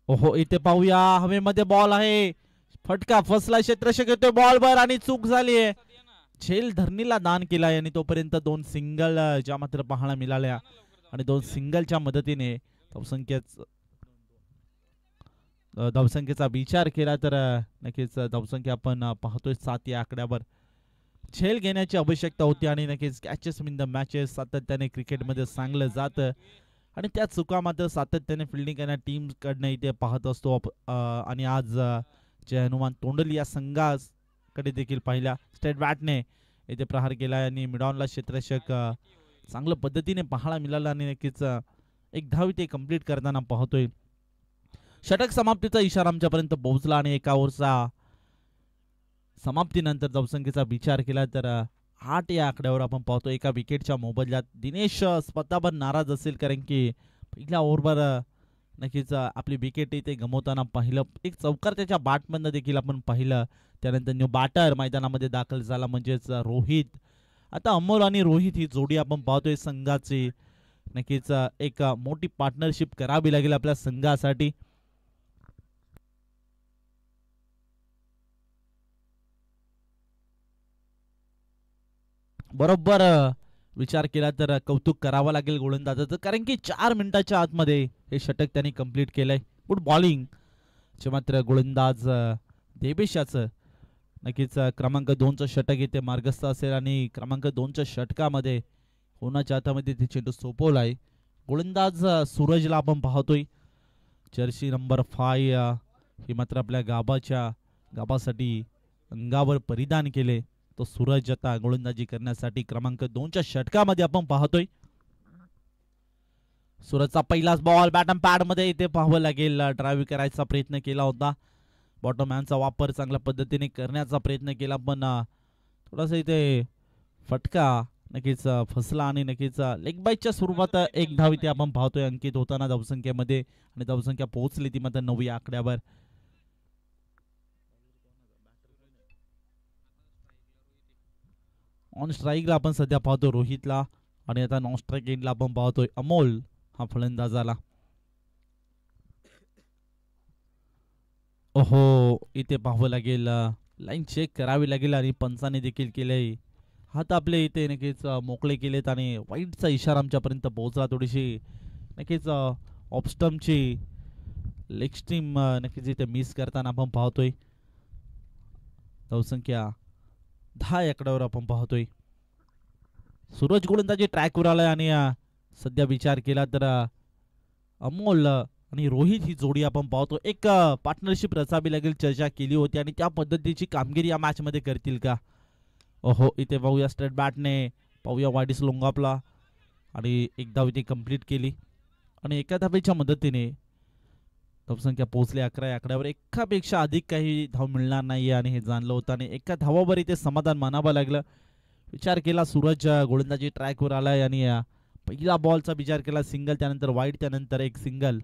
ओहो इथे पाहूया हवेमध्ये बॉल आहे. फटका फसला क्षेत्ररक्षक येतोय बॉल वर आणि चूक झालीये. झेल धरणीला दान केलाय आणि तोपर्यंत दोन सिंगल ज्या मात्र पाहायला मिळाल्या आणि दोन सिंगलच्या मदतीने धावसंख्येचा विचार केला तर नक्कीच धावसंख्या आपण पाहतोय 7 या आकड्यावर. झेल घेण्याची आवश्यकता होती आणि नक्कीच कॅचेस इन द मॅचेस सातत्याने क्रिकेटमध्ये सांगलं जातं आणि त्या चुका मात्र सातत्याने फिल्डिंग करण्या टीम कडनं इथे पाहत असतो. आणि आज जे हनुमान तोंडली या संघाकडे देखील पाहिल्या स्टेट बॅटने इथे प्रहार केला आणि मिडॉनला क्षेत्ररक्षक चांगल्या पद्धतीने पाहायला मिळाला आणि नक्कीच एक धाव इथे कंप्लीट करताना पाहतोय. षटक समाप्तीचा इशारा आमच्यापर्यंत पोहोचला आणि एका ओव्हरचा समाप्तीनंतर धावसंख्येचा विचार केला तर 8 या आकड्यावर आपण पाहतो. एका विकेटच्या मोबदल्यात दिनेश स्वतःवर नाराज असेल कारण की पहिल्या ओव्हरवर नक्कीच आपली विकेट इथे गमवताना पाहिलं. एक चौकार त्याच्या बॅटमधनं देखील आपण पाहिलं. त्यानंतर न्यू बॅटर मैदानामध्ये दाखल झाला म्हणजेच रोहित. आता अमोल आणि रोहित ही जोडी आपण पाहतोय संघाची. नक्कीच एक मोठी पार्टनरशिप करावी लागेल आपल्या संघासाठी. बरोबर विचार केला तर कौतुक करावं लागेल गोलंदाजाचं कारण की 4 मिनिटाच्या आतमध्ये हे षटक त्यांनी कंप्लीट केलंय. गुड बॉलिंग चे मात्र गोलंदाज देवेशाचं नक्कीच क्रमांक 2चं षटक इथे मार्गस्थ असेल आणि क्रमांक 2च्या षटकामध्ये कोणाच्या हातामध्ये ते चेंडू सोपवलाय. गोलंदाज सूरजला आपण पाहतोय. जर्सी नंबर 5 ही मात्र आपल्या गाभासाठी अंगावर परिधान केले. तो सूरज आता गोलंदाजी करण्यासाठी क्रमांक 2च्या षटकामध्ये आपण पाहतोय. सूरजचा पहिलाच बॉल बॅटम पॅड मध्ये इथे पाहावं लागेल. ड्राईव्ह करायचा प्रयत्न केला होता. बॉटमहॅनचा वापर चांगल्या पद्धतीने करण्याचा प्रयत्न केला पण थोडासा इथे फटका नक्कीच फसला आणि नक्कीच लेग बाईच्या स्वरूपात एक धाव इथे आपण पाहतोय अंकित होताना धावसंख्येमध्ये आणि धावसंख्या पोहोचली ती मात्र 9 या आकड्यावर. ऑन स्ट्राईकला आपण सध्या पाहतो रोहितला आणि आता नॉन स्ट्राईक एंडला आपण पाहतोय अमोल हा फलंदाजाला. ओहो इथे पाहावं लागेल लाईन चेक करावी लागेल आणि पंचाने देखील केलंय. हात आपले इथे नक्कीच मोकळे केलेत आणि वाईटचा इशारा आमच्यापर्यंत पोहोचला. थोडीशी नक्कीच ऑफस्टमची लेग स्टीम नक्कीच इथे मिस करताना आपण पाहतोय. धावसंख्या 10 आकड्यावर आपण पाहतोय. सूरज गोलंदाजी ट्रॅकवर आलाय आणि सध्या विचार केला तर अमोल आणि रोहित ही जोडी आपण पाहतो. एक पार्टनरशिप रचावी लागेल चर्चा केली होती आणि त्या पद्धतीची कामगिरी या मॅच मध्ये करतील का. ओहो इथे पाहूया स्ट्रेट बॅटने पाहूया वाडीस लोंगापला आणि एक धाव इथे कंप्लीट केली आणि एका धावेच्या मदतीने धावसंख्या पोहोचली 11 या आकड्यावर. एकापेक्षा अधिक काही धाव मिळणार नाहीये आणि हे जाणलं होतं आणि एका धावावर इथे समाधान मानावं लागलं. विचार केला सूरज गोलंदाजी ट्रॅकवर आलाय आणि पहिला बॉलचा विचार केला सिंगल त्यानंतर वाईड त्यानंतर एक सिंगल.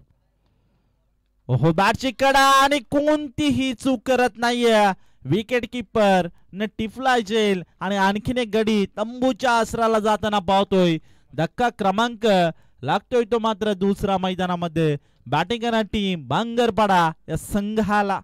ओहो बॅटची कडा आणि कोणतीही चूक करत नाहीये विकेट किपर न टिफला जेल आणि आणखीन एक गडी तंबूच्या आसराला जाताना पाहतोय. धक्का क्रमांक लागतोय तो मात्र दुसरा मैदानामध्ये बॅटिंग करणारी टीम बांगरपाडा या संघाला.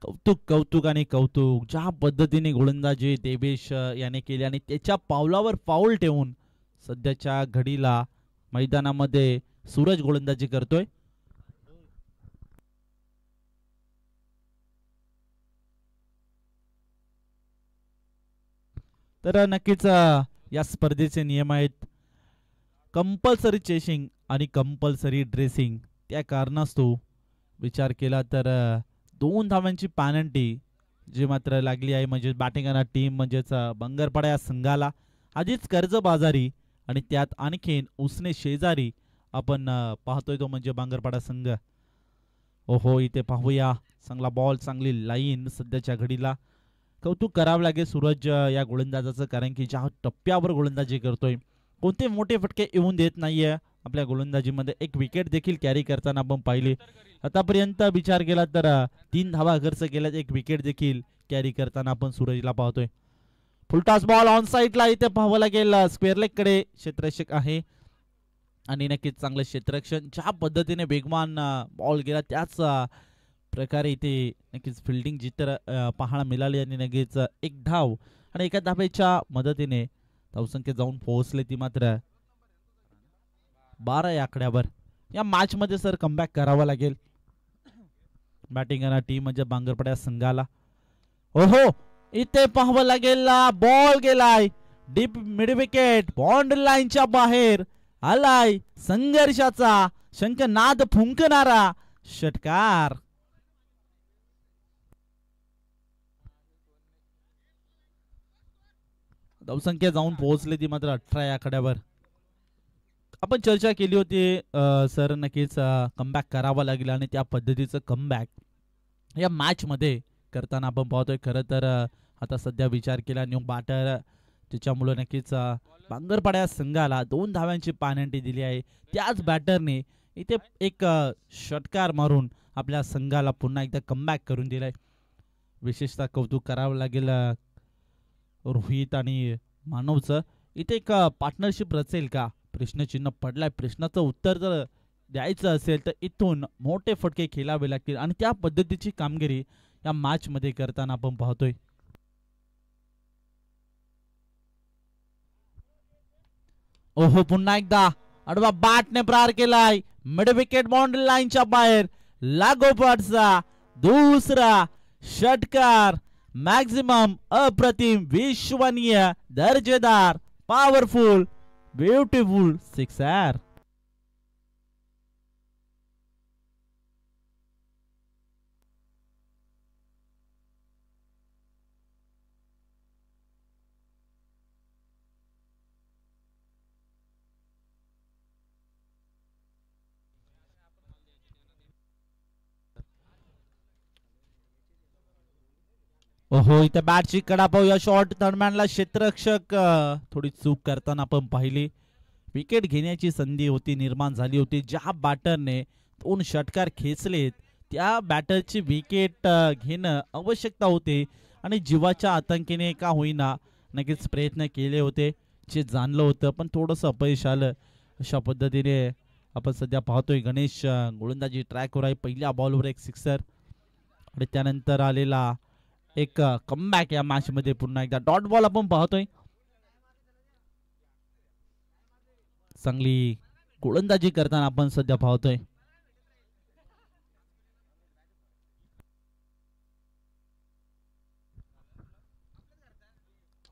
कौतुक कौतुक आणि कौतुक ज्या पद्धतीने गोलंदाजी देवेश याने केली आणि त्याच्या पावलावर पाऊल ठेवून सध्याच्या घडीला मैदानामध्ये सूरज गोलंदाजी करतोय. तर नक्कीच या स्पर्धेचे नियम आहेत कंपल्सरी चेसिंग आणि कंपल्सरी ड्रेसिंग. त्या कारणास्तव विचार केला तर 2 धावांची पॅनल्टी जी मात्र लागली आहे म्हणजे बॅटिंग करणारी टीम म्हणजेच बंगरपाडा या संघाला आधीच कर्जबाजारी आणि त्यात आणखीन उसने शेजारी आपण पाहतोय तो म्हणजे बांगरपाडा संघ. ओहो इथे पाहूया चांगला बॉल चांगली लाईन सध्याच्या घडीला. कौतुक करावं लागेल सूरज या गोलंदाजाचं कारण की ज्या टप्प्यावर गोलंदाजी करतोय कोणते मोठे फटके येऊन देत नाहीये आपल्या गोलंदाजीमध्ये एक विकेट देखील कॅरी करताना आपण पाहिली. आतापर्यंत विचार केला तर 3 धावा खर्च केल्यात, एक विकेट देखील कॅरी करताना आपण सूरजला पाहतोय. फुलटॉस बॉल ऑन साईडला इथे पाहावं लागेल. स्क्वेअर लेग कडे क्षेत्ररक्षक आहे आणि नक्कीच चांगलं क्षेत्ररक्षण. ज्या पद्धतीने वेगवान बॉल गेला त्याच प्रकारे इथे नक्कीच फिल्डिंग जिथं पाहायला मिळाली आणि नक्कीच एक धाव आणि एका धावेच्या मदतीने धावसंख्या जाऊन पोहोचले ती मात्र 12 या आकड्यावर. या मॅच मध्ये सर कमबॅक करावा लागेल बॅटिंग टीम म्हणजे बांगरपड्या संघाला. ओहो इथे पाहावं लागेल. बॉल गेलाय डीप मिड विकेट, बाउंड्री लाईनच्या बाहेर आलाय. संघर्षाचा शंखनाद फुंकणारा षटकार. धावसंख्या जाऊन पोहोचली ती मात्र 18 या आकड्यावर. आपण चर्चा केली होती सर नक्कीच कमबॅक करावा लागेल आणि त्या पद्धतीचं कमबॅक या मॅच मध्ये करताना आपण पाहतोय. खरं तर आता सध्या विचार केला न्यू बॅटर त्याच्यामुळे नक्कीच बांगरपाड्या संघाला 2 धाव्यांची पानंटी दिली आहे. त्याच बॅटरने इथे एक षटकार मारून आपल्या संघाला पुन्हा एकदा कमबॅक करून दिलाय. विशेषतः कौतुक करावं लागेल रोहित आणि मानवचं. इथे एक पार्टनरशिप रचेल का प्रश्नचिन्ह पडलाय. प्रश्नाचं उत्तर जर द्यायचं असेल तर इथून मोठे फटके खेळावे लागतील आणि त्या पद्धतीची कामगिरी या मॅच मध्ये करताना आपण पाहतोय. ओहो पुन्हा एकदा आडवा बॅटने प्रहार केलाय. मिड विकेट बाउंड्री लाईनच्या बाहेर लागोपाठचा दुसरा षटकार. मॅक्झिमम अप्रतिम विश्वनीय दर्जेदार पॉवरफुल ब्युटिफुल सिक्सर. ओहो इथे बॅटची कडा पाहूया. शॉर्ट दरम्यानला क्षेत्ररक्षक थोडी चूक करताना आपण पाहिली. विकेट घेण्याची संधी होती निर्माण झाली होती. ज्या बॅटरने 2 षटकार खेचलेत त्या बॅटरची विकेट घेणं आवश्यकता होते आणि जीवाच्या आतंकीने का होईना नक्कीच प्रयत्न केले होते जे जाणलं होतं पण थोडंसं अपयश आलं. अशा पद्धतीने आपण सध्या पाहतोय गणेश गोलंदाजी ट्रॅकवर आहे. पहिल्या बॉलवर एक सिक्सर आणि त्यानंतर आलेला एक कमबॅक या मॅच मध्ये पुन्हा एकदा डॉट बॉल आपण पाहतोय. चांगली गोलंदाजी करताना आपण सध्या पाहतोय.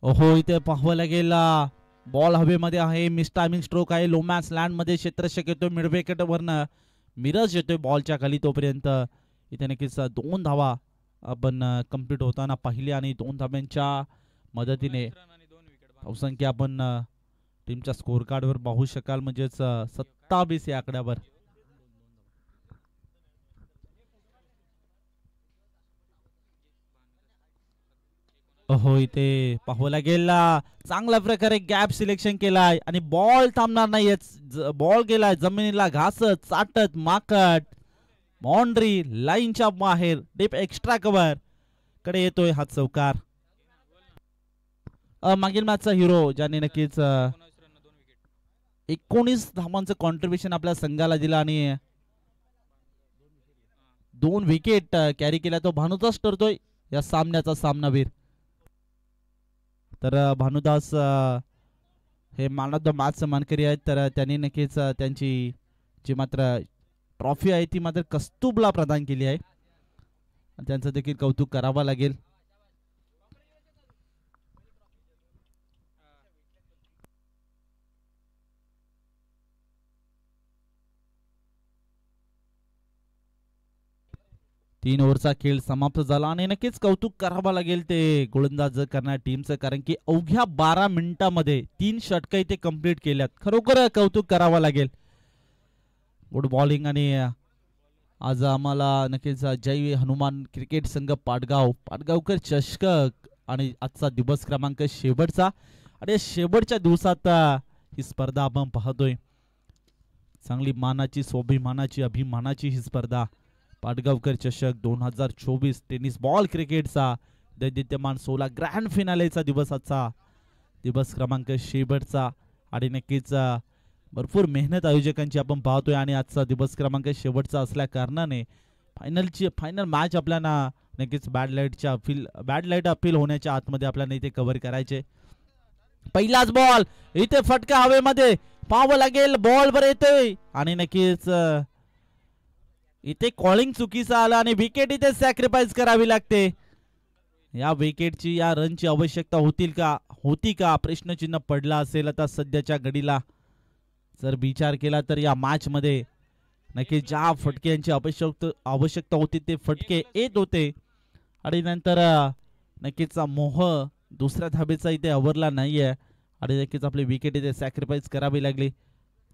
ओहो इथे पाहावं लागेल. बॉल हवेमध्ये आहे. मिस टायमिंग स्ट्रोक आहे. लो मॅच लँड मध्ये क्षेत्ररक्षक येतोय. मिड विकेट वरनं मिरज येतोय बॉलच्या खाली. तोपर्यंत इथे नक्कीच 2 धावा आपण कंप्लीट होताना पाहिले आणि 2 धाब्यांच्या मदतीने धावसंख्या आपण टीमच्या स्कोर कार्डवर पाहू शकाल म्हणजेच 27 या आकड्यावर. हो इथे पाहावं लागेल. चांगल्या प्रकारे गॅप सिलेक्शन केलाय आणि बॉल थांबणार नाहीये. बॉल गेलाय जमिनीला घासत चाटत माकट बाउंड्री लाईनच्या बाहेर डीप एक्स्ट्रा कव्हर कडे येतोय हा चौकार. मागील मॅचचा हिरो ज्याने नक्कीच 19 धावांचं कॉन्ट्रीब्युशन आपल्या संघाला दिला आणि 2 विकेट कॅरी केला तो भानुदास ठरतोय या सामन्याचा सामनावीर. तर भानुदास हे मॅन ऑफ द मॅच मानकरी आहेत. तर त्यांनी नक्कीच त्यांची जी मात्र ट्रॉफी आहे ती मात्र कस्तुबला प्रदान केली आहे. त्यांचं देखील कौतुक करावं लागेल. तीन ओव्हरचा खेळ समाप्त झाला आणि नक्कीच कौतुक करावं लागेल ते गोलंदाज करणाऱ्या टीमचं कारण की अवघ्या 12 मिनिटांमध्ये 3 षटकं इथे कंप्लीट केल्यात. खरोखर कौतुक करावं लागेल. गुड बॉलिंग आणि आज आम्हाला नक्कीच जय हनुमान क्रिकेट संघ पाटगावकर चषक आणि आजचा दिवस क्रमांक शेवटचा आणि शेवटच्या दिवसात ही स्पर्धा आपण पाहतोय. चांगली मानाची स्वाभिमानाची अभिमानाची ही स्पर्धा पाटगावकर चषक 2024 टेनिस बॉल क्रिकेटचा दैदित्यमान 16 ग्रँड फिनालेचा दिवस आजचा दिवस क्रमांक शेवटचा आणि नक्कीच भरपूर मेहनत आयोजकांची आपण पाहतोय आणि आजचा दिवस क्रमांक शेवटचा असल्या कारणाने फायनल मॅच आपल्याला नक्कीच बॅड लाईट अपील होण्याच्या आतमध्ये आपल्याला इथे कव्हर करायचे. पहिलाच बॉल इथे फटका हवेमध्ये पाहावं लागेल बॉल वर येतोय आणि नक्कीच इथे कॉलिंग चुकीचं आलं आणि विकेट इथे सॅक्रिफाईस करावी लागते. या विकेटची या रनची आवश्यकता होती का प्रश्नचिन्ह पडला असेल. आता सध्याच्या घडीला जर विचार केला तर या मॅच मध्ये नक्कीच ज्या फटक्यांची आवश्यकता होती ते फटके येत होते आणि नंतर नक्कीच मोह दुसऱ्या धाबेचा इथे आवरला नाहीये आणि नक्कीच आपली विकेट इथे सॅक्रिफाईस करावी लागली.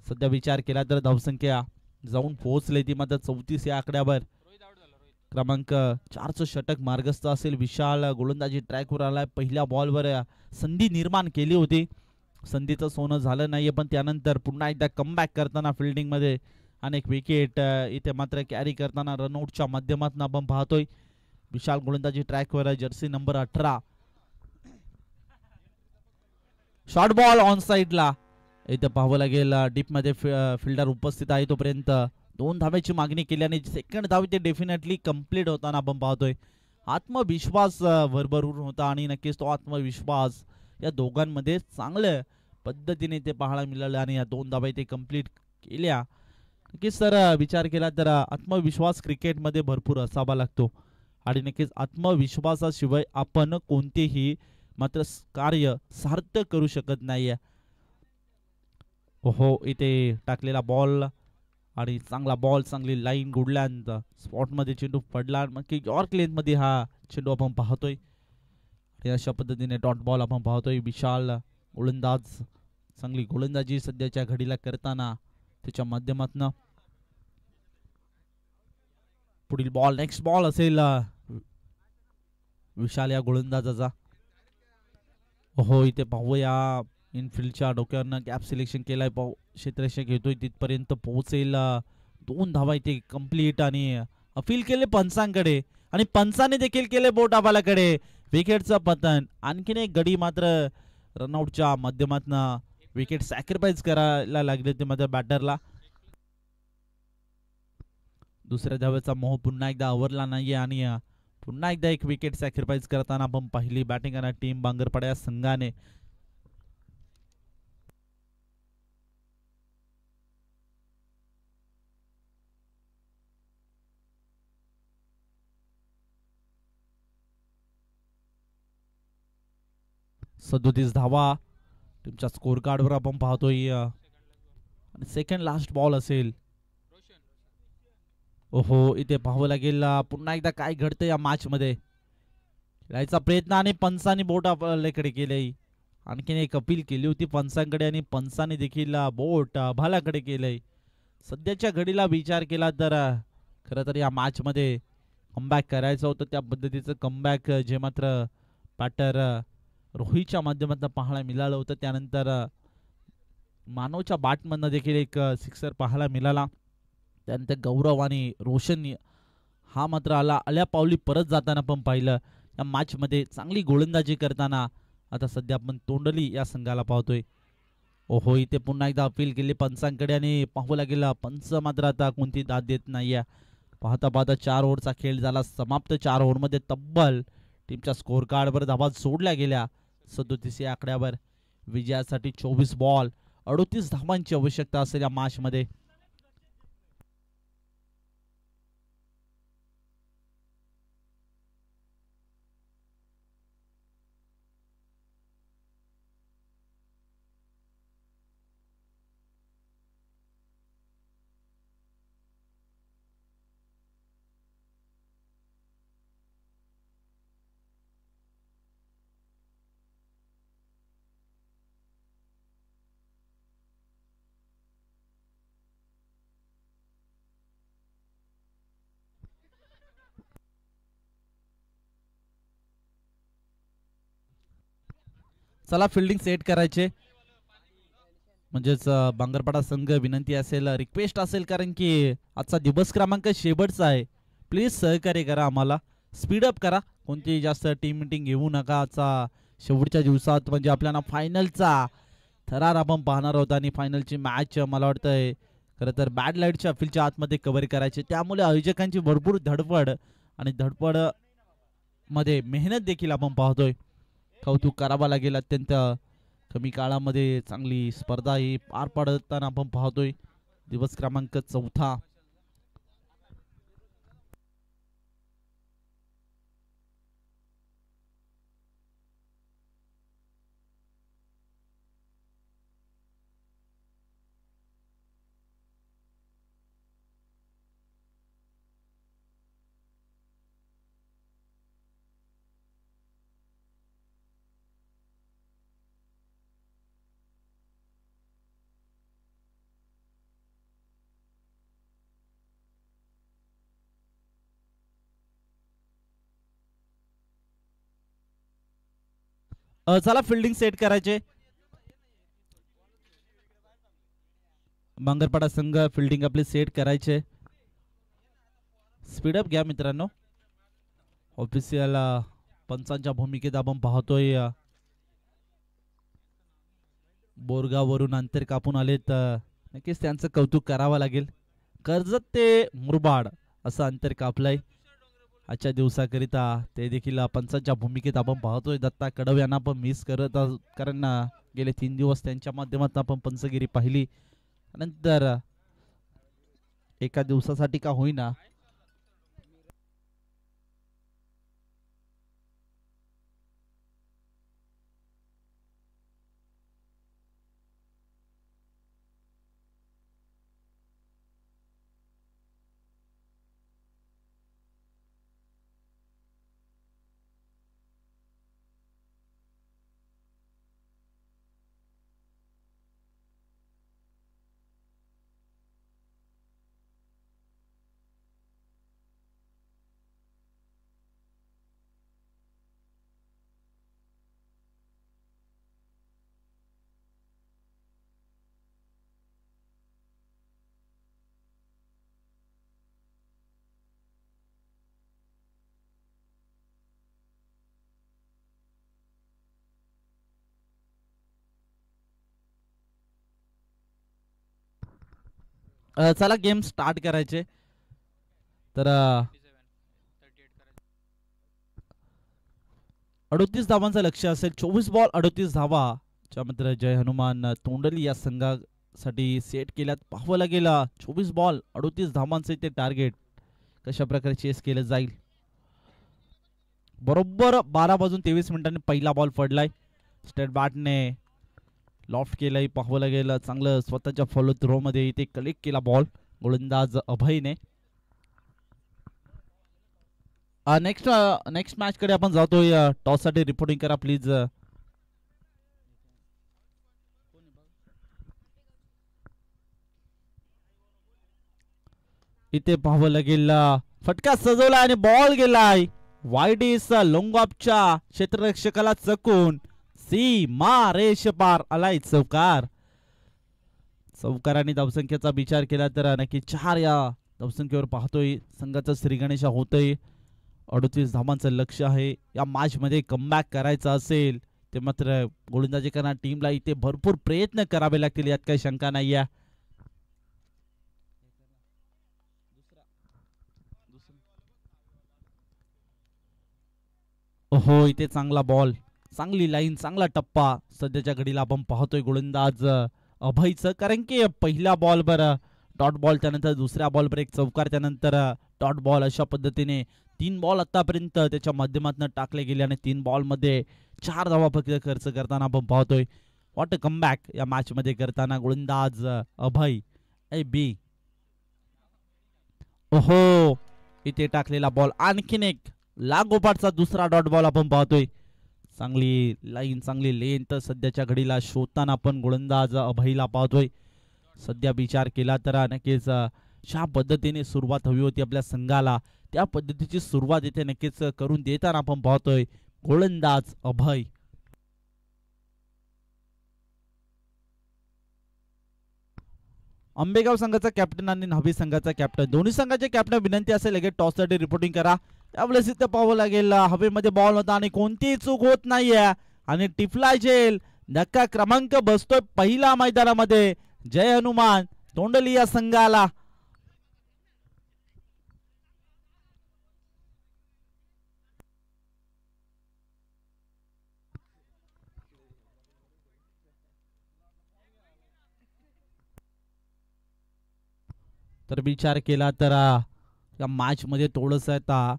सध्या विचार केला तर धावसंख्या जाऊन पोहोचले ती मात्र 34 या आकड्यावर. क्रमांक 4चं षटक मार्गस्थ असेल. विशाल गोलंदाजी ट्रॅकवर आलाय. पहिल्या बॉलवर संधी निर्माण केली होती. संधीचं सोनं झालं नाहीये पण त्यानंतर पुन्हा एकदा कमबॅक करताना फिल्डिंग मध्ये अनेक विकेट इथे मात्र कॅरी करताना रनआउटच्या माध्यमातून आपण पाहतोय. विशाल गोलंदाजी ट्रॅकवर Jersey number 18. Short ball on साइडला इथे पाहावं लागेल. डीप मध्ये फिल्डर उपस्थित आहे तोपर्यंत 2 धाब्याची मागणी केल्याने सेकंड धाव ते डेफिनेटली कंप्लीट होताना आपण पाहतोय. आत्मविश्वास भरभरून होता आणि नक्कीच तो आत्मविश्वास या दोघांमध्ये चांगल्या पद्धतीने ते पाहायला मिळालं आणि या 2 धाबा ते कंप्लीट केल्या. नक्कीच सर विचार केला तर आत्मविश्वास क्रिकेटमध्ये भरपूर असावा लागतो आणि नक्कीच आत्मविश्वासाशिवाय आपण कोणतेही मात्र कार्य सार्थक करू शकत नाहीये. हो इथे टाकलेला बॉल आणि चांगला बॉल चांगली लाईन गुडल्यानंतर स्पॉट मध्ये चेंडू पडला मग की यॉर्क लेन मध्ये हा चेंडू आपण पाहतोय. अशा पद्धतीने डॉट बॉल आपण पाहतोय. विशाल गोलंदाज चांगली गोलंदाजी सध्याच्या घडीला करताना त्याच्या माध्यमातून पुढील बॉल नेक्स्ट बॉल असेल विशाल या गोलंदाजाचा. हो इथे पाहूया इनफिल्डच्या डोक्यावरनं गॅप सिलेक्शन केलाय. क्षेत्ररक्षक घेतोय तिथपर्यंत पोहोचेल. 2 धावा इथे कंप्लीट आणि अपील केले पंचांकडे आणि पंचाने देखील केले बोटाबालाकडे. विकेटचं पतन. आणखीन एक गडी मात्र रनआउटच्या माध्यमातून विकेट सॅक्रिफाईस करायला लागले ते मात्र बॅटरला. दुसऱ्या धावेचा मोह पुन्हा एकदा आवरला नाहीये आणि पुन्हा एकदा एक विकेट सॅक्रिफाईस करताना आपण पहिली बॅटिंग करणार टीम बांगरपाडा या संघाने. सदोतीस धावा टीमच्या स्कोर कार्डवर आपण पाहतोय. सेकंड लास्ट बॉल असेल. ओहो इथे पाहावं लागेल पुन्हा एकदा काय घडतं या मॅच मध्ये. खेळायचा प्रयत्न आणि पंचांनी बोट आपल्याकडे केले. आणखीन एक अपील केली होती पंचांकडे आणि पंचांनी देखील बोट भालाकडे केलंय. सध्याच्या घडीला विचार केला तर खरं तर या मॅच मध्ये कमबॅक करायचं होतं. त्या पद्धतीचं कमबॅक जे मात्र बॅटर रोहितच्या माध्यमातून पाहायला मिळालं होतं. त्यानंतर मानवच्या बॅटमधनं देखील एक सिक्सर पाहायला मिळाला. त्यानंतर गौरव आणि रोशन हा मात्र आल्या पावली परत जाताना पण पाहिलं. या मॅच मध्ये चांगली गोलंदाजी करताना आता सध्या आपण तोंडली या संघाला पाहतोय. ओहो इथे पुन्हा एकदा अपील केली पंचांकडे आणि पाहावं लागेल पंच मात्र आता कोणती दाद देत नाहीये. पाहता पाहता 4 ओव्हरचा खेळ झाला समाप्त. 4 ओव्हरमध्ये तब्बल टीमच्या स्कोर कार्डवर धावा सोडल्या गेल्या 37 या आकड्यावर. विजयासाठी 24 बॉल 38 धावांची आवश्यकता असेल या मॅच मध्ये. चला फिल्डिंग सेट करायचे. म्हणजेच बांगरपाडा संघ विनंती असेल, रिक्वेस्ट असेल, कारण की आजचा दिवस क्रमांक शेवटचा आहे. प्लीज सहकार्य करा, आम्हाला स्पीडअप करा. कोणतीही जास्त टीम मिटिंग घेऊ नका. आजचा शेवटच्या दिवसात म्हणजे आपल्याला फायनलचा थरार आपण पाहणार आहोत आणि फायनलची मॅच मला वाटतंय खरं तर बॅड लाईटच्या फील्डच्या आतमध्ये कव्हर करायचे. त्यामुळे आयोजकांची भरपूर धडपड आणि धडपड मध्ये मेहनत देखील आपण पाहतोय. कौतुक करावं लागेल. अत्यंत कमी काळामध्ये चांगली स्पर्धा ही पार पडताना आपण पाहतोय. दिवस क्रमांक 4. चला फिल्डिंग सेट करायचे. बांगरपाडा संघ फिल्डिंग आपली सेट करायचे. स्पीडअप घ्या मित्रांनो. ऑफिशियल पंचांच्या भूमिकेत आपण पाहतोय बोरगाववरून अंतर कापून आलेत. नक्कीच त्यांचं कौतुक करावं लागेल. कर्जत ते मुरबाड असं अंतर कापलंय आजच्या दिवसाकरिता. ते देखील पंचांच्या भूमिकेत आपण पाहतोय. दत्ता कडव यांना आपण मिस करत आहोत, कारण गेले 3 दिवस त्यांच्या माध्यमातून आपण पंचगिरी पाहिली. नंतर एका दिवसासाठी का होईना चला गेम स्टार्ट करायचे. तर 38 धावांचं लक्ष असेल. 24 बॉल 38 धावा त्यानंतर जय हनुमान तोंडली या संघासाठी सेट केल्यात. पाहावं लागेल 24 बॉल 38 धावांचे ते टार्गेट कशा प्रकारे चेस केलं जाईल. बरोबर 12:23 पहिला बॉल पडलाय. स्टेट बॅटने लॉफ्ट केलाय. पाहावं लागेल चांगलं स्वतःच्या फॉलो थ्रो मध्ये इथे कलेक्ट केला बॉल गोलंदाज अभयने. नेक्स्ट मॅच कडे आपण जातोय. टॉस साठी रिपोर्टिंग करा प्लीज. इथे पाहावं लागेल फटका सजवला आणि बॉल गेलाय वाईड इस लोंगॉपच्या क्षेत्ररक्षकाला चकून सीमा रेष पार आलाय चौकार. चौकाराने धावसंख्येचा विचार केला तर नक्की 4 या धावसंख्येवर पाहतोय संघाचा श्रीगणेशा होतोय. 38 धावांचं लक्ष आहे. या मॅच मध्ये कमबॅक करायचं असेल ते मात्र गोलंदाजी करणाऱ्या टीमला इथे भरपूर प्रयत्न करावे लागतील, यात काही शंका नाही आहे. हो इथे चांगला बॉल, चांगली लाईन, चांगला टप्पा सध्याच्या घडीला आपण पाहतोय गोलंदाज अभयचं. कारण की पहिल्या बॉलवर डॉट बॉल, त्यानंतर दुसऱ्या बॉलवर एक चौकार, त्यानंतर डॉट बॉल, अशा पद्धतीने 3 बॉल आतापर्यंत त्याच्या माध्यमातून टाकले गेले आणि 3 बॉल मध्ये 4 धावा फक्त खर्च करताना आपण पाहतोय. व्हॉट अ कमबॅक या मॅच मध्ये करताना गोलंदाज अभय ए बी. ओहो इथे टाकलेला बॉल, आणखीन एक लागोपाठचा दुसरा डॉट बॉल आपण पाहतोय. चांगली लाईन, चांगली लेंथ सध्याच्या घडीला शोधताना आपण गोलंदाज अभयला पाहतोय. सध्या विचार केला तर नक्कीच ज्या पद्धतीने सुरुवात हवी होती आपल्या संघाला त्या पद्धतीची सुरुवात इथे नक्कीच करून देताना आपण पाहतोय गोलंदाज अभय. आंबेगाव संघाचा कॅप्टन आणि न्हावी संघाचा कॅप्टन दोन्ही संघाचे कॅप्टन विनंती असेल लगेच टॉससाठी रिपोर्टिंग करा. त्यावेळेस इथे पाहावं लागेल हवेमध्ये बॉल होता आणि कोणतीही चूक होत नाहीये आणि टिफला जेल धक्का क्रमांक बसतोय पहिला मैदानामध्ये जय हनुमान तोंडली या संघाला. तर विचार केला तर या मॅच मध्ये थोडंसं आता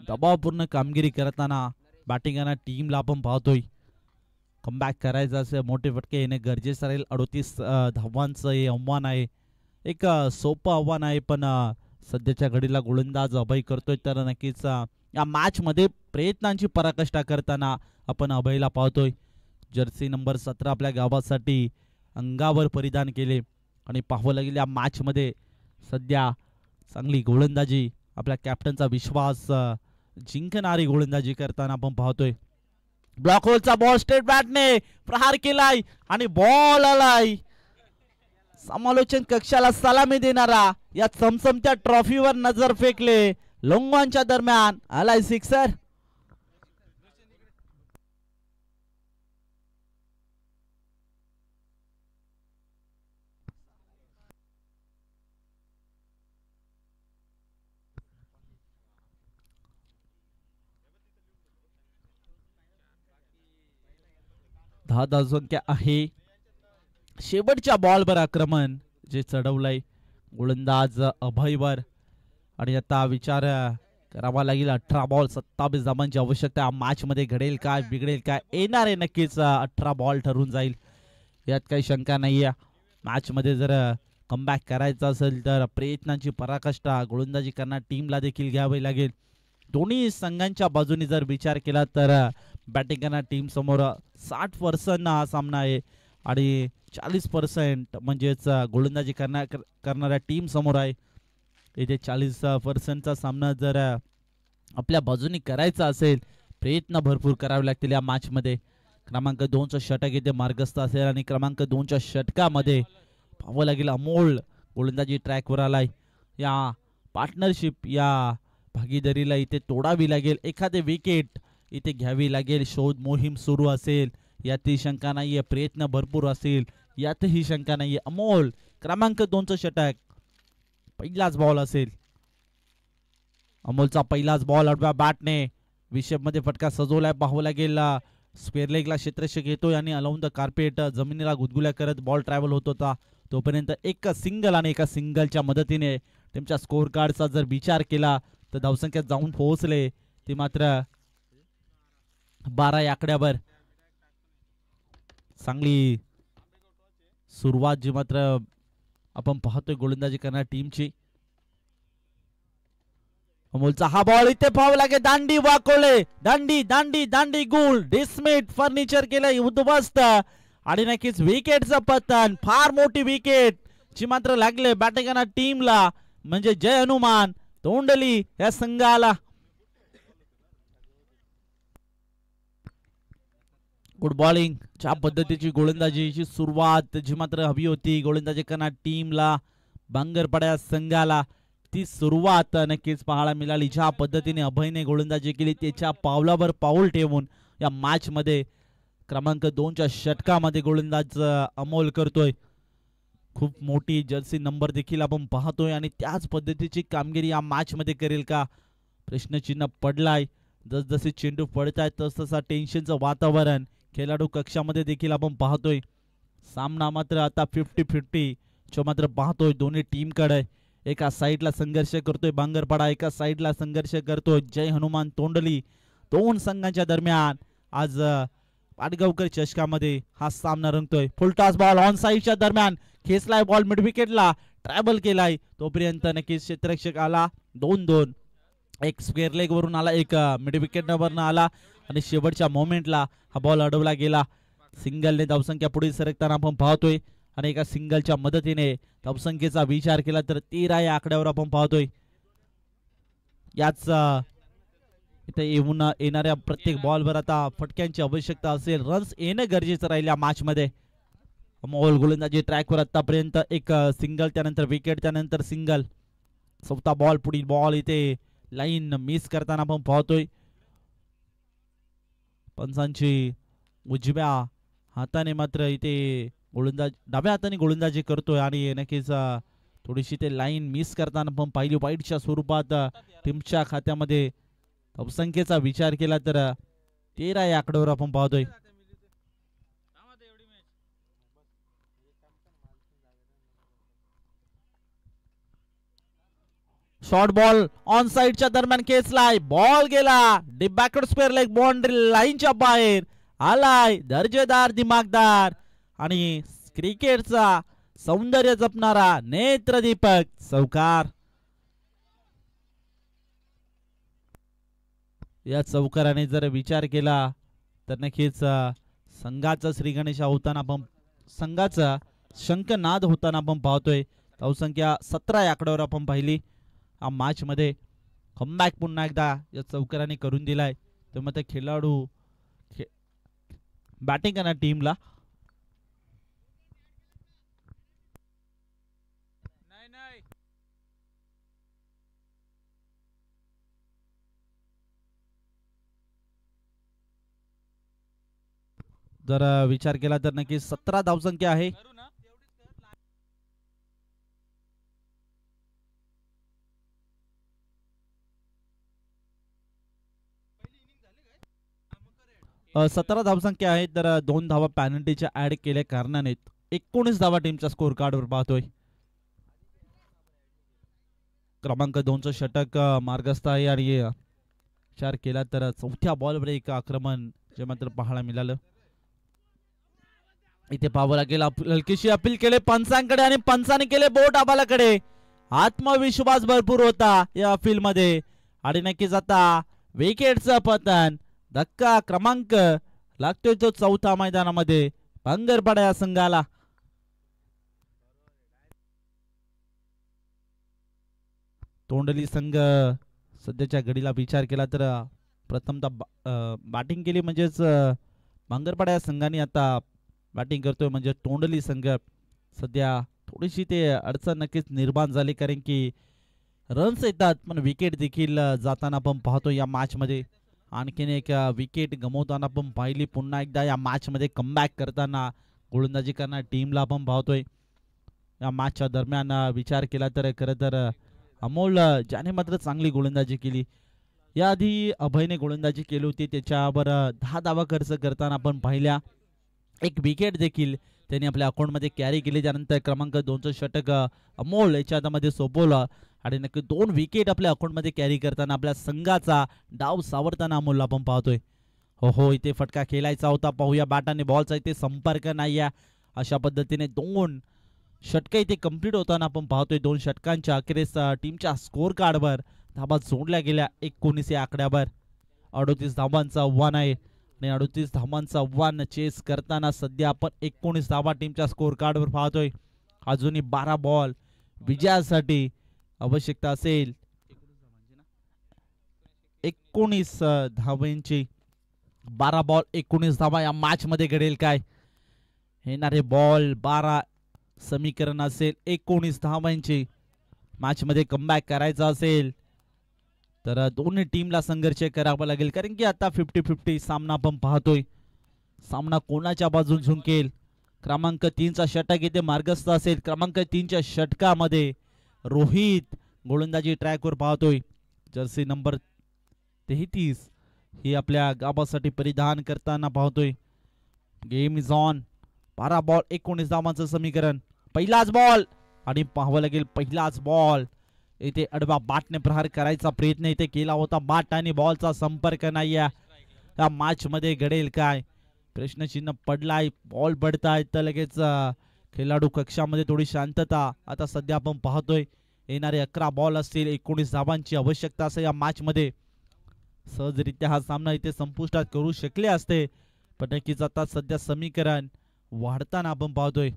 दबावपूर्ण कामगिरी करताना बॅटिंग टीमला आपण पाहतोय. कमबॅक करायचं असेल मोठे फटके येणे गरजेचं राहील. 38 धावांचं हे आव्हान आहे. एक सोपं आव्हान आहे पण सध्याच्या घडीला गोलंदाज अभय करतोय तर नक्कीच या मॅच मध्ये प्रयत्नांची पराकाष्ठा करताना आपण अभयला पाहतोय. जर्सी नंबर 17 आपल्या गावासाठी अंगावर परिधान केले आणि पाहावं लागेल या मॅच मध्ये सध्या चांगली गोलंदाजी आपल्या कॅप्टनचा विश्वास जिंकणारी गोलंदाजी करताना आपण पाहतोय. ब्लॉक होलचा बॉल स्ट्रेट बॅटने प्रहार केलाय आणि बॉल आलाय. समालोचन कक्षाला सलामी देणारा या चमचमत्या ट्रॉफीवर नजर फेकले लोंगवांच्या दरम्यान आलाय सिक्सर. दहा संख्या आहे. शेवटच्या बॉलवर आक्रमण जे चढवलंय गोलंदाज अभयवर आणि आता विचार करावा लागेल 18 बॉल 27 धावांची आवश्यकता. मॅच मध्ये घडेल काय बिघडेल काय येणार आहे नक्कीच 18 बॉल ठरून जाईल यात काही शंका नाहीये. मॅच मध्ये जर कमबॅक करायचं असेल तर प्रयत्नांची पराकाष्ठा गोलंदाजी करणार टीमला देखील घ्यावी लागेल. दोन्ही संघांच्या बाजूने जर विचार केला तर बॅटिंग करणार टीम समोर 60% हा सामना आहे आणि 40% म्हणजेच गोलंदाजी करणाऱ्या टीम समोर आहे. इथे 40%चा सामना जर आपल्या बाजूने करायचा असेल प्रयत्न भरपूर करावे लागतील या मॅच मध्ये. क्रमांक 2चं षटक इथे मार्गस्थ असेल आणि क्रमांक 2च्या षटकामध्ये पाहावं लागेल अमोल गोलंदाजी ट्रॅकवर आलाय. या पार्टनरशिप या भागीदारीला इथे तोडावी लागेल. एखादे विकेट इथे घ्यावी लागेल. शोध मोहीम सुरू असेल यातही शंका नाहीये. प्रयत्न भरपूर असेल यातही शंका नाहीये. अमोल क्रमांक 2चं षटक पहिलाच बॉल असेल. अमोलचा पहिलाच बॉल आडव्या बॅटने विषेप मध्ये फटका सजवलाय. पाहावं लागेल स्क्वेअर लेगला क्षेत्ररक्षक येतोय आणि अलाउन द कार्पेट जमिनीला गुदगुल्या करत बॉल ट्रॅव्हल होत होता. तोपर्यंत एक सिंगल आणि एका सिंगलच्या मदतीने त्यांच्या स्कोअर कार्डचा जर विचार केला तर धावसंख्यात जाऊन पोहोचले ते मात्र 12 या आकड्यावर. चांगली सुरुवात जी मात्र आपण पाहतोय गोलंदाजी करणाऱ्या टीमची. अमोलचा हा बॉल इथे पाहावं लागेल. दांडी वाकवले दांडी दांडी दांडी गुल डिस्मिट फर्निचर केलंय उद्ध्वस्त आणि नक्कीच विकेटचं पतन. फार मोठी विकेट जी मात्र लागले बॅटिंग करणाऱ्या टीमला म्हणजे जय हनुमान तोंडली या संघाला. गुड बॉलिंग ज्या पद्धतीची गोलंदाजीची सुरुवात जी मात्र हवी होती गोलंदाजी करणाऱ्या टीमला बांगरपाड्या संघाला ती सुरुवात नक्कीच पाहायला मिळाली. ज्या पद्धतीने अभयने गोलंदाजी केली त्याच्या पावलावर पाऊल ठेवून या मॅच मध्ये क्रमांक 2च्या षटकामध्ये गोलंदाज अमोल करतोय. खूप मोठी जर्सी नंबर देखील आपण पाहतोय आणि त्याच पद्धतीची कामगिरी या मॅच मध्ये करेल का प्रश्नचिन्ह पडलाय. जसजसे चेंडू पडतायत तसतसा टेन्शनचं वातावरण खेळाडू कक्षामध्ये देखील आपण पाहतोय. सामना मात्र आता 50-50 जो मात्र पाहतोय दोन्ही टीमकडे. एका साईडला संघर्ष करतोय बांगरपाडा एका साईडला संघर्ष करतोय जय हनुमान तोंडली. दोन संघांच्या दरम्यान आज पाटगावकर चषकामध्ये हा सामना रंगतोय. फुलटॉस बॉल ऑन साईडच्या दरम्यान खेचलाय बॉल मिड विकेटला ट्रॅव्हल केलाय. तोपर्यंत नक्कीच क्षेत्ररक्षक आला 2-2. एक स्क्वेअर लेग वरून आला एक मिड विकेट वरून आला आणि शेवटच्या मोमेंटला हा बॉल अडवला गेला. सिंगलने धावसंख्या पुढे सरकताना आपण पाहतोय आणि एका सिंगलच्या मदतीने धावसंख्येचा विचार केला तर 13 या आकड्यावर आपण पाहतोय. याच इथे येऊन येणाऱ्या प्रत्येक बॉलवर आता फटक्यांची आवश्यकता असेल. रन्स येणं गरजेचं राहील या मॅच मध्ये. अमोल गोलंदाजी ट्रॅकवर आतापर्यंत एक सिंगल, त्यानंतर विकेट, त्यानंतर सिंगल. चौथा बॉल, पुढील बॉल इथे लाईन मिस करताना आपण पाहतोय. पंचांची उजव्या हाताने मात्र इथे गोलंदाज डाव्या हाताने गोलंदाजी करतोय आणि नक्कीच थोडीशी ते लाईन मिस करताना पण पाहिली. वाईटच्या स्वरूपात टीमच्या खात्यामध्ये धावसंख्येचा विचार केला तर 13 या आकड्यावर आपण पाहतोय. शॉर्ट बॉल ऑन साइडच्या दरम्यान खेचलाय, बॉल गेला deep backward square leg boundary लाईनच्या बाहेर आलाय. दर्जेदार, दिमागदार आणि क्रिकेटचा सौंदर्य जपणारा नेत्रदीपक चौकार. या चौकाराने जर विचार केला तर नक्कीच संघाचा श्रीगणेशा होताना आपण, संघाचा शंखनाद होताना आपण पाहतोय. धावसंख्या 17 या आकड्यावर आपण पाहिली. या मॅच मध्ये कमबॅक पुन्हा एकदा या चौकाराने करून दिलाय. तर मग खेळाडू बॅटिंग करणार टीमला जर विचार केला तर नक्की 17 धावसंख्या आहे. सतरा धावसंख्या आहे. तर 2 धावा पॅनल्टीच्या ऍड केल्या कारणाने 19 धावा टीमच्या स्कोर कार्डवर पाहतोय. क्रमांक 2चं षटक मार्गस्थ आहे आणि विचार केला तर चौथ्या बॉलवर एक आक्रमण जे मात्र पाहायला मिळालं. इथे पाहावं लागेल. हलकीशी अपील केले पंचांकडे आणि पंचाने केले बोट आबालाकडे. आत्मविश्वास भरपूर होता या अपील मध्ये आणि नक्कीच आता विकेटचं पतन. धक्का क्रमांक लागतोय तो चौथा मैदानामध्ये भांगरपाडा या संघाला. तोंडली संघ सध्याच्या घडीला विचार केला तर प्रथमतः बॅटिंग केली, म्हणजेच भांगरपाडा या संघाने आता बॅटिंग करतोय. म्हणजे तोंडली संघ सध्या थोडीशी ते अडचण नक्कीच निर्माण झाली, कारण की रन्स येतात पण विकेट देखील जाताना आपण पाहतो. या मॅच मध्ये आणखीन एक विकेट गमवताना पण पाहिली. पुन्हा एकदा या मॅच मध्ये कमबॅक करताना गोलंदाजी करणाऱ्या टीमला आपण पाहतोय. या मॅचच्या दरम्यान विचार केला तर खरं तर अमोल ज्याने मात्र चांगली गोलंदाजी केली. याआधी अभयने गोलंदाजी केली होती, त्याच्यावर 10 धावा खर्च करताना आपण पाहिल्या. एक विकेट देखील त्यांनी आपल्या अकाउंटमध्ये कॅरी केली. त्यानंतर क्रमांक 2चं षटक अमोल याच्या हातामध्ये सोपवलं आणि नक्की 2 विकेट आपल्या अकाउंटमध्ये कॅरी करताना आपल्या संघाचा डाव सावरताना अमोलला आपण पाहतोय. हो इथे फटका खेळायचा होता. पाहूया बॅटाने बॉलचा इथे संपर्क नाही आहे. अशा पद्धतीने 2 षटक इथे कंप्लीट होताना आपण पाहतोय. 2 षटकांच्या अखेरीस टीमच्या स्कोर कार्डवर धाबा जोडल्या गेल्या 19 या आकड्यावर. 38 धावांचा आव्हान आहे आणि 38 धावांचा आव्हान चेस करताना सध्या आपण 19 धावा टीमच्या स्कोर कार्डवर पाहतोय. अजूनही 12 बॉल विजयासाठी आवश्यकता असेल. 19 धावांची 12 बॉल 19 धावा या मॅच मध्ये घडेल काय? येणारे बॉल 12 समीकरण असेल 19 धावांची. मॅच मध्ये कमबॅक करायचा असेल तर दोन्ही टीमला संघर्ष करावा लागेल, कारण की आता 50-50 सामना आपण पाहतोय. सामना कोणाच्या बाजून झुंकेल? क्रमांक 3चा षटक इथे मार्गस्थ असेल. क्रमांक 3च्या षटकामध्ये रोहित गोलंदाजी ट्रॅकवर पाहतोय. जर्सी नंबर 33 ही आपल्या गावासाठी परिधान करताना पाहतोय. Game is on. 12 बॉल 19 धावांचं समीकरण. पहिलाच बॉल आणि पाहावं लागेल पहिलाच बॉल. इथे अडवा बाटने प्रहार करायचा प्रयत्न इथे केला होता. बाट आणि बॉलचा संपर्क नाही. या मॅच मध्ये घडेल काय? प्रश्नचिन्ह पडलाय. बॉल पडताय तर लगेच खेळाडू कक्षामध्ये थोडी शांतता. आता सध्या आपण पाहतोय येणारे 11 बॉल असतील. 19 धावांची आवश्यकता असेल. या मॅच मध्ये सहजरित्या हा सामना इथे संपुष्टात करू शकले असते, पण नक्कीच आता सध्या समीकरण वाढताना आपण पाहतोय.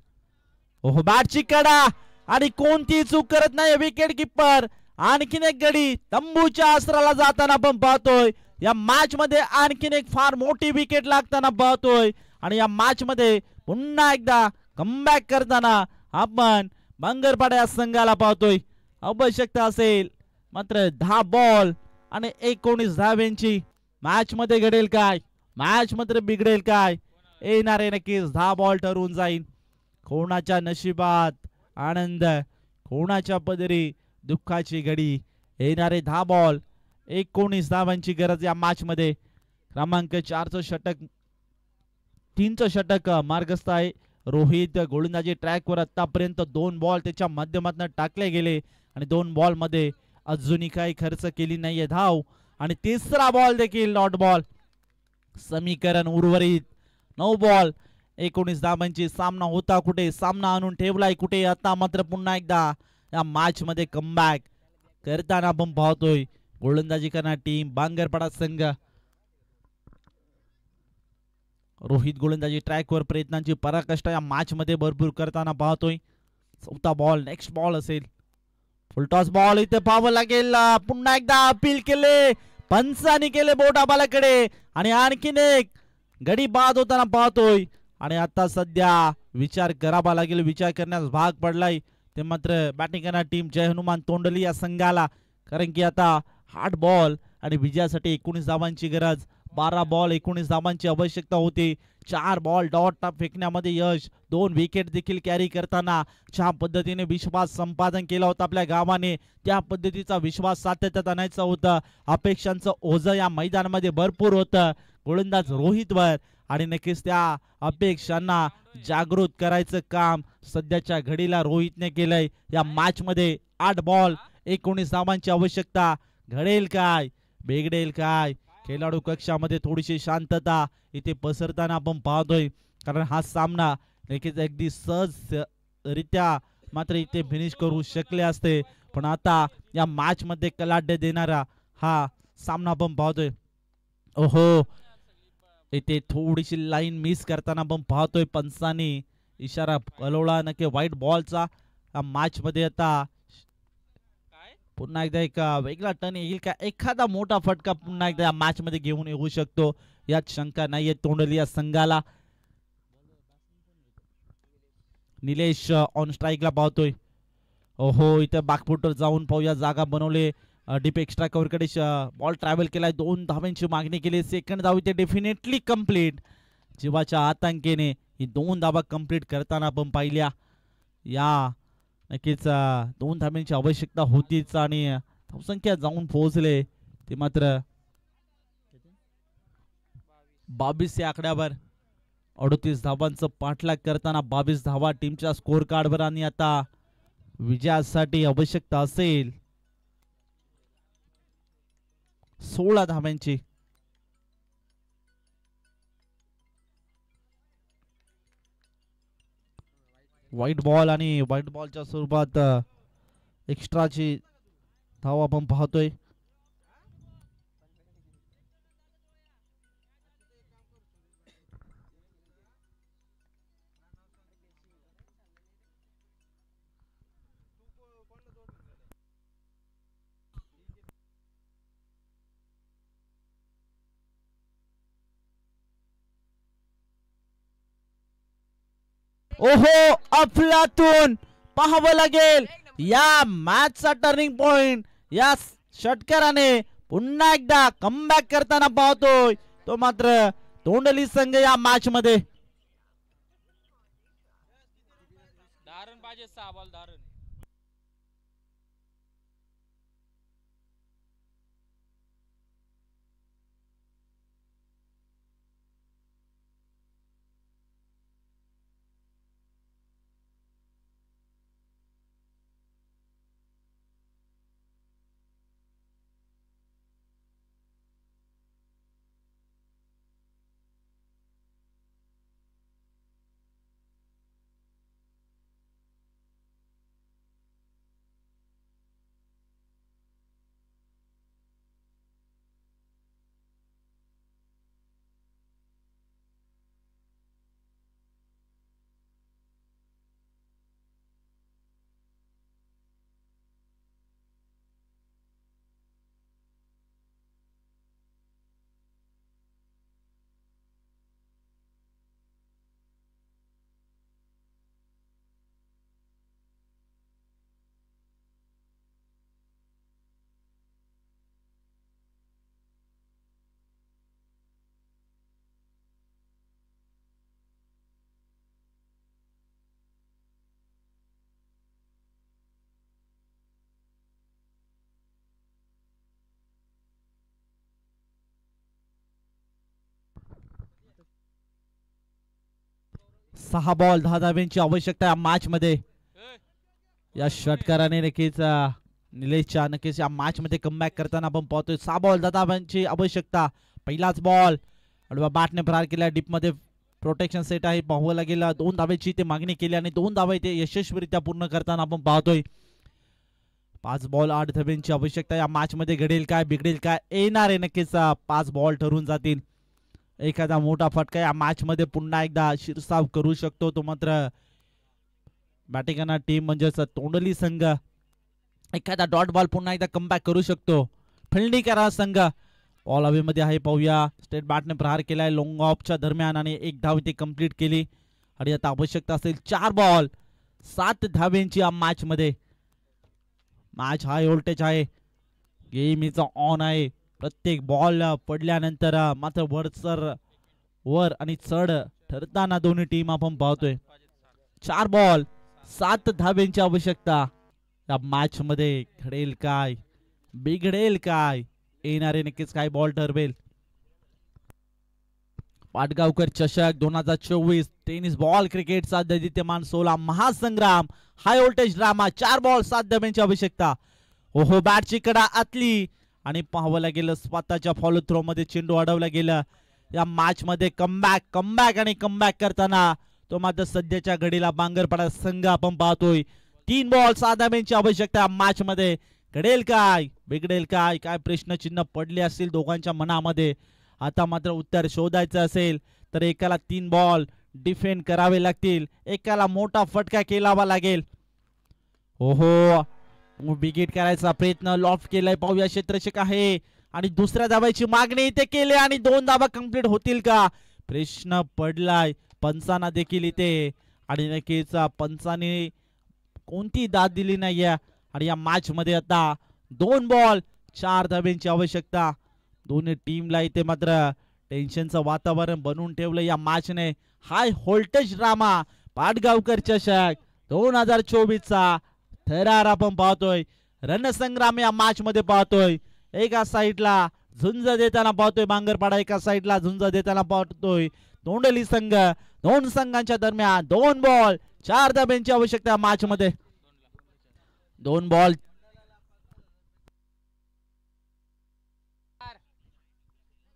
ओहो बॅटची कडा आणि कोणती चूक करत नाही विकेट किपर. आणखीन एक गडी तंबूच्या आसराला जाताना आपण पाहतोय. या मॅच मध्ये आणखीन एक फार मोठी विकेट लागताना पाहतोय आणि या मॅच मध्ये पुन्हा एकदा कमबॅक करताना आपण बांगरपाडा या संघाला पाहतोय. आवश्यकता असेल मात्र 10 बॉल आणि 19 धावांची. मॅच मध्ये घडेल काय, मॅच मात्र बिघडेल काय, येणारे नक्कीच 10 बॉल ठरवून जाईल. कोणाच्या नशिबात आनंद, कोणाच्या पदरी दुःखाची घडी. येणारे 10 बॉल 19 धावांची गरज या मॅच मध्ये. क्रमांक 4चं षटक, 3चं षटक मार्गस्थ आहे. रोहित गोलंदाजी ट्रॅकवर आतापर्यंत 2 बॉल त्याच्या माध्यमातून टाकले गेले आणि 2 बॉल मध्ये अजूनही काही खर्च केली नाहीये धाव. आणि तिसरा बॉल देखील डॉट बॉल. समीकरण उर्वरित 9 बॉल 19 धावांची. सामना होता कुठे, सामना आणून ठेवलाय कुठे. आता मात्र पुन्हा एकदा या मॅच मध्ये कमबॅक करताना आपण पाहतोय गोलंदाजी करणारी टीम बांगरपाडा संघ. रोहित गोलंदाजी ट्रॅकवर प्रयत्नांची पराकाष्ठा या मॅच मध्ये भरपूर करताना पाहतोय. चौथा बॉल, नेक्स्ट बॉल असेल. फुलटॉस बॉल इथे पाहावं लागेल. पुन्हा एकदा अपील केले, पंचांनी केले बोटा बालाकडे आणि आणखीन एक गडी बाद होताना पाहतोय. आणि आता सध्या विचार करावा लागेल, विचार करण्यास भाग पडलाय ते मात्र बॅटिंग करणारी टीम जय हनुमान तोंडली या संघाला. कारण की आता 8 बॉल आणि विजयासाठी 19 धावांची गरज. 12 बॉल 19 धावांची आवश्यकता होती. 4 बॉल डॉट फेकण्यामध्ये यश, 2 विकेट देखील कॅरी करताना ज्या पद्धतीने विश्वास संपादन केला होता आपल्या गावाने, त्या पद्धतीचा विश्वास सातत्यात आणायचा होता. अपेक्षांचं ओझं या मैदानामध्ये भरपूर होतं गोलंदाज रोहितवर आणि नक्कीच त्या अपेक्षांना जागृत करायचं काम सध्याच्या घडीला रोहितने केलंय. या मॅच मध्ये 8 बॉल 19 धावांची आवश्यकता. घडेल काय, बिघडेल काय. खेळाडू कक्षामध्ये थोडीशी शांतता इथे पसरताना आपण पाहतोय. कारण हा सामना नक्कीच अगदी सहजरित्या मात्र इथे फिनिश करू शकले असते, पण आता या मॅच मध्ये कलाड्य देणारा हा सामना आपण पाहतोय. ओहो, इथे थोडीशी लाईन मिस करताना आपण पाहतोय. पंचांनी इशारा कळवला नक्की व्हाईट बॉलचा. मॅच मध्ये आता पुन्हा एकदा एक वेगळा टर्न येईल का, एखादा मोठा फटका पुन्हा एकदा या मॅच मध्ये घेऊन येऊ शकतो यात शंका नाहीये तोंडली या संघाला. निलेश ऑन स्ट्राईकला पाहतोय. ओहो, इथे बॅकफुटवर जाऊन पाहूया, जागा बनवले. डीप एक्स्ट्रा कव्हर कडे बॉल ट्रॅव्हल केलाय. 2 धावांची मागणी केली. सेकंड धाव इथे डेफिनेटली कंप्लीट. जीवाच्या आतंकेने ही 2 धावा कंप्लीट करताना आपण पाहिल्या. या नक्कीच 2 धावांची आवश्यकता होतीच आणि धावसंख्या जाऊन पोहोचले ते मात्र 22 या आकड्यावर. 38 धावांचं पाठलाग करताना 22 धावा टीमच्या स्कोर कार्डवर. आणि आता विजयासाठी आवश्यकता असेल 16 धावांची. व्हाईट बॉल आणि व्हाईट बॉलच्या स्वरूपात एक्स्ट्राची धाव आपण पाहतोय. ओहो, अफलातून पाहावं लागेल या मॅचचा टर्निंग पॉइंट या षटकाराने पुन्हा एकदा कमबॅक करताना पाहतोय तो मात्र तोंडली संघ या मॅच मध्ये. धारण पाहिजे 6 बॉल धारण. 6 बॉल 10 धाब्यांची आवश्यकता या मॅच मध्ये. या षटकाराने नक्कीच निलेशच्या नक्कीच या मॅच मध्ये कमबॅक करताना आपण पाहतोय. 6 बॉल 10 धाब्यांची आवश्यकता. पहिलाच बॉल अडवा बॅटने प्रहार केला. डीप मध्ये प्रोटेक्शन सेट आहे पाहावं लागेल. 2 धाब्याची ते मागणी केली आणि 2 धावा ते यशस्वीरित्या पूर्ण करताना आपण पाहतोय. 5 बॉल 8 धाब्यांची आवश्यकता या मॅच मध्ये. घडेल काय बिघडेल काय येणार आहे नक्कीच 5 बॉल ठरून जातील. एखादा मोठा फटका या मॅच मध्ये पुन्हा एकदा शिरसाव करू शकतो तो. मात्र बॅटिंग टीम म्हणजेच तोंडली संघ एखादा डॉट बॉल पुन्हा एकदा कमबॅक करू शकतो. फिल्डिंग करा संघ बॉल हवेमध्ये आहे पाहूया. स्टेट बॅटने प्रहार केलाय लॉंग ऑफच्या दरम्यान आणि 1 धाव ते कंप्लीट केली. आणि आता आवश्यकता असेल 4 बॉल 7 धाब्यांची या मॅच मध्ये. मॅच हाय व्होल्टेज आहे. गेम इज ऑन आहे. प्रत्येक बॉल पडल्यानंतर मात्र वर आणि चढ ठरताना दोन्ही टीम आपण पाहतोय. 4 बॉल 7 धाब्यांची आवश्यकता या मॅच मध्ये. घडेल काय बिघडेल काय येणारे नक्कीच काय बॉल ठरवेल. पाटगावकर चषक 2024 टेनिस बॉल क्रिकेटचा दैदित्यमान 16 महासंग्राम हाय व्होल्टेज ड्रामा. 4 बॉल 7 धाब्यांची आवश्यकता. ओहो बॅटची कडा आतली आणि पाहावं लागेल स्वतःच्या फॉलो थ्रो मध्ये चेंडू अडवला गेला. या मॅच मध्ये कमबॅक करताना तो मात्र सध्याच्या घडीला बांगरपाडा संघ आपण पाहतोय. 3 बॉल 7 धाब्यांची आवश्यकता मॅच मध्ये. घडेल काय बिघडेल काय काय प्रश्नचिन्ह पडले असतील दोघांच्या मनामध्ये. आता मात्र उत्तर शोधायचं असेल तर एकाला 3 बॉल डिफेंड करावे लागतील. एकाला मोठा फटका केलावा लागेल. ओहो विकेट करायचा प्रयत्न लॉफ्ट केलाय पाहूया. क्षेत्ररक्षक आहे आणि दुसऱ्या धावाची मागणी इथे केली आणि 2 धावा कंप्लीट होतील का प्रश्न पडलाय पंचांना देखील इथे. आणि नक्कीच पंचांनी कोणती दाद दिली नाहीये. आणि या मॅच मध्ये आता 2 बॉल 4 धाब्यांची आवश्यकता. दोन्ही टीमला इथे मात्र टेन्शनचं वातावरण बनवून ठेवलं या मॅचने. हाय व्होल्टेज ड्रामा पाटगावकर चषक 2024 चा थरार आपण पाहतोय. रणसंग्राम या मॅच मध्ये पाहतोय. एका साईडला झुंज देताना पाहतोय बांगरपाडा, एका साईडला झुंज देताना पाहतोय तोंडली संघ. 2 संघांच्या दरम्यान 2 बॉल 4 धाब्यांची आवश्यकता मॅच मध्ये. 2 बॉल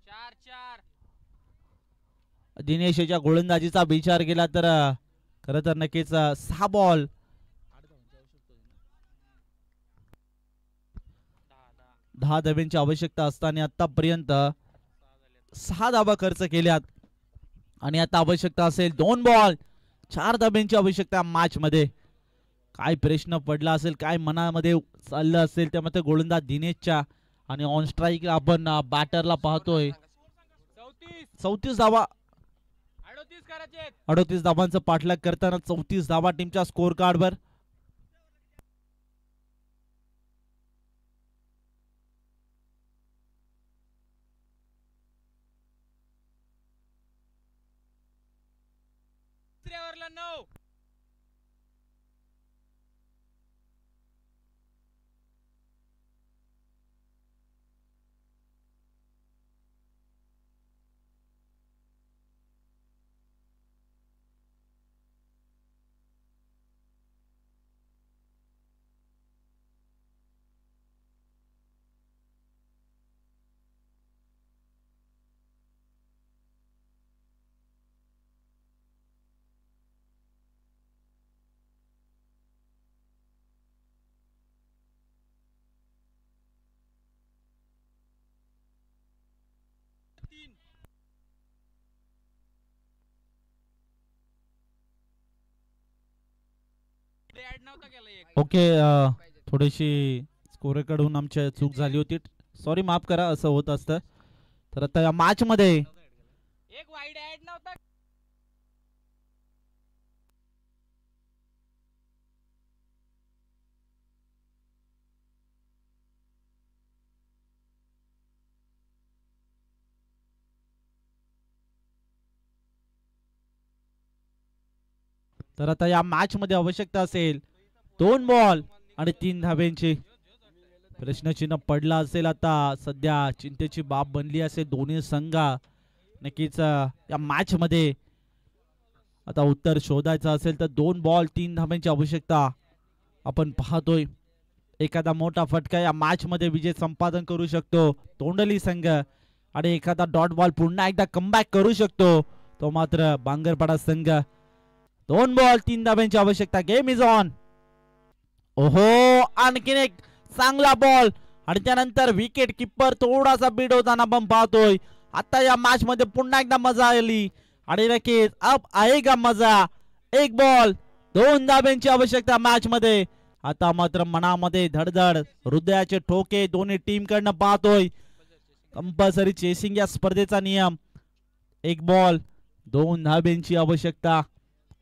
4-4. दिनेशच्या गोलंदाजीचा विचार केला तर खरं तर नक्कीच 6 बॉल 10 धाब्यांची आवश्यकता असताना आतापर्यंत 6 धाबा खर्च केल्यात. आणि आता आवश्यकता असेल 2 बॉल 4 धाब्यांची आवश्यकता मॅच मध्ये. काय प्रश्न पडला असेल काय मनामध्ये चाललं असेल त्यामध्ये गोलंदाज दिनेशच्या. आणि ऑन स्ट्राईक आपण बॅटरला पाहतोय 34 धावा 38 धावांचं पाठलाग करताना 34 धावा टीमच्या स्कोर कार्डवर. ओके थोडीशी स्कोरेकडून आमच्या चूक झाली होती. सॉरी माफ करा असं होत असतं. तर आता या मॅच मध्ये एक वाईड ऍड नव्हता. तर आता या मॅच मध्ये आवश्यकता असेल 2 बॉल आणि 3 धाब्यांची. प्रश्नचिन्ह पडला असेल आता सध्या चिंतेची बाब बनली असेल दोन्ही संघ. नक्कीच या मॅच मध्ये आता उत्तर शोधायचं असेल तर 2 बॉल 3 धाब्यांची आवश्यकता आपण पाहतोय. एखादा मोठा फटका या मॅच मध्ये विजय संपादन करू शकतो तोंडली संघ आणि एखादा डॉट बॉल पुन्हा एकदा कमबॅक करू शकतो तो मात्र बांगरपाडा संघ. 2 बॉल 3 धाब्यांची आवश्यकता. Game is on. ओहो, आणखीन एक चांगला बॉल आणि त्यानंतर विकेट किपर थोडासा बीड होताना आपण पाहतोय. आता या मॅच मध्ये पुन्हा एकदा मजा आली आणि नक्कीच अब आएगा मजा. 1 बॉल 2 धाब्यांची आवश्यकता मॅच मध्ये. आता मात्र मनामध्ये धडधड हृदयाचे ठोके दोन्ही टीम कडनं पाहतोय. कंपल्सरी चेसिंग या स्पर्धेचा नियम. 1 बॉल 2 धाब्यांची आवश्यकता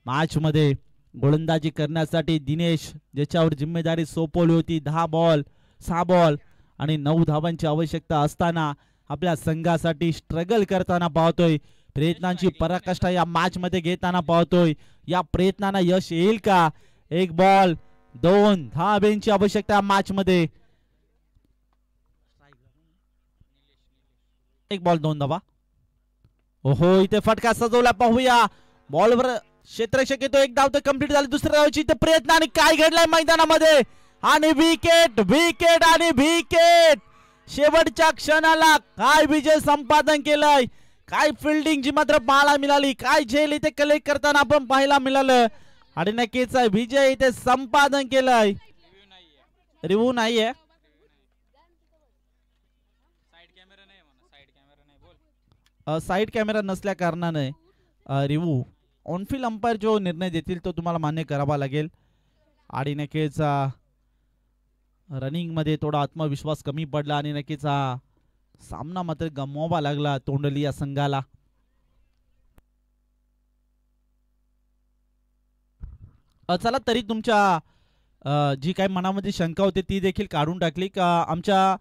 मॅच मध्ये. गोलंदाजी करण्यासाठी दिनेश ज्याच्यावर जिम्मेदारी सोपवली होती 10 बॉल 6 बॉल आणि 9 धावांची आवश्यकता असताना आपल्या संघासाठी स्ट्रगल करताना पाहतोय. प्रयत्नांची पराकाष्ठा या मॅच मध्ये घेताना पाहतोय. या प्रयत्नांना यश येईल का? 1 बॉल 2 धाब्यांची आवश्यकता मॅच मध्ये. 1 बॉल 2 धावा. ओहो, इथे फटका सजवला पाहूया. बॉलवर क्षेत्ररक्षक येतो. 1 धाव तर कंप्लीट झाली. दुसऱ्या धावची इथे प्रयत्न आणि काय घडलाय मैदानामध्ये आणि विकेट विकेट आणि विकेट. शेवटच्या क्षणाला काय विजय संपादन केलाय. काय फिल्डिंग जी मात्र पाहायला मिळाली. काय झेल इथे कलेक्ट करताना आपण पाहायला मिळालं आणि नक्कीच विजय इथे संपादन केलंय. रिव्ह्यू नाहीये. साइड कॅमेरा नसल्या कारणाने रिव्ह्यू ऑनफिल्ड अंपायर जो निर्णय देतील तो तुम्हाला मान्य करावा लागेल. आणि नक्कीच रनिंग मध्ये थोडा आत्मविश्वास कमी पडला आणि नक्कीच सामना मात्र गमवावा लागला तोंडली या संघाला. चला तरी तुमच्या जी काही मनामध्ये शंका होती ती देखील काढून टाकली का आमच्या